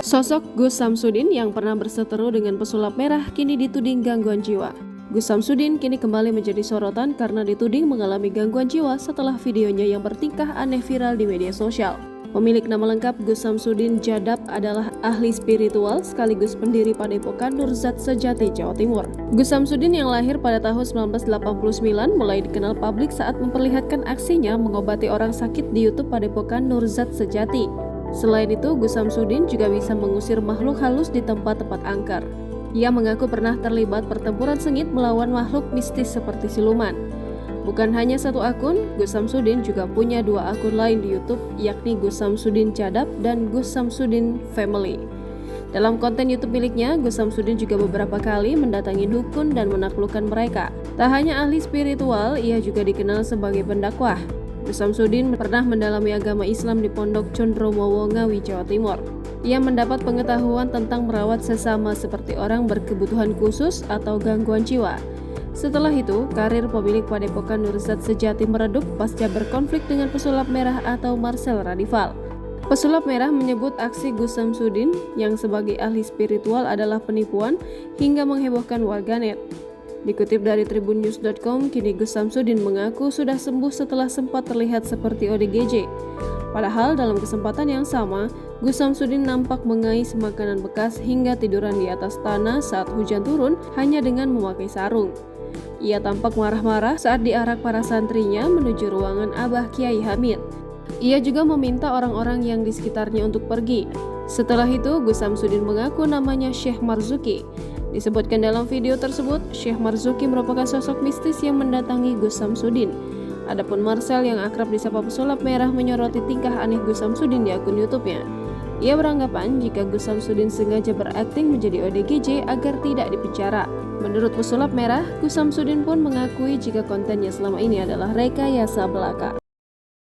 Sosok Gus Samsudin yang pernah berseteru dengan pesulap merah kini dituding gangguan jiwa. Gus Samsudin kini kembali menjadi sorotan karena dituding mengalami gangguan jiwa setelah videonya yang bertingkah aneh viral di media sosial. Pemilik nama lengkap Gus Samsudin Jadab adalah ahli spiritual sekaligus pendiri Padepokan Nurzat Sejati, Jawa Timur. Gus Samsudin yang lahir pada tahun 1989 mulai dikenal publik saat memperlihatkan aksinya mengobati orang sakit di YouTube Padepokan Nurzat Sejati. Selain itu, Gus Samsudin juga bisa mengusir makhluk halus di tempat-tempat angker. Ia mengaku pernah terlibat pertempuran sengit melawan makhluk mistis seperti siluman. Bukan hanya satu akun, Gus Samsudin juga punya 2 akun lain di YouTube, yakni Gus Samsudin Jadab dan Gus Samsudin Family. Dalam konten YouTube miliknya, Gus Samsudin juga beberapa kali mendatangi dukun dan menaklukkan mereka. Tak hanya ahli spiritual, ia juga dikenal sebagai pendakwah. Gus Samsudin pernah mendalami agama Islam di Pondok Condromowo, Ngawi, Jawa Timur. Ia mendapat pengetahuan tentang merawat sesama seperti orang berkebutuhan khusus atau gangguan jiwa. Setelah itu, karir pemilik Padepokan Nurzat Sejati meredup pasca berkonflik dengan pesulap merah atau Marcel Radival. Pesulap merah menyebut aksi Gus Samsudin yang sebagai ahli spiritual adalah penipuan hingga menghebohkan warganet. Dikutip dari tribunnews.com, kini Gus Samsudin mengaku sudah sembuh setelah sempat terlihat seperti ODGJ. Padahal dalam kesempatan yang sama, Gus Samsudin nampak mengais makanan bekas hingga tiduran di atas tanah saat hujan turun hanya dengan memakai sarung. Ia tampak marah-marah saat diarak para santrinya menuju ruangan Abah Kiai Hamid. Ia juga meminta orang-orang yang di sekitarnya untuk pergi. Setelah itu, Gus Samsudin mengaku namanya Syekh Marzuki. Disebutkan dalam video tersebut, Syekh Marzuki merupakan sosok mistis yang mendatangi Gus Samsudin. Adapun Marcel yang akrab disapa pesulap merah menyoroti tingkah aneh Gus Samsudin di akun YouTube-nya. Ia beranggapan jika Gus Samsudin sengaja berakting menjadi ODGJ agar tidak dipenjara. Menurut pesulap merah, Gus Samsudin pun mengakui jika kontennya selama ini adalah rekayasa belaka.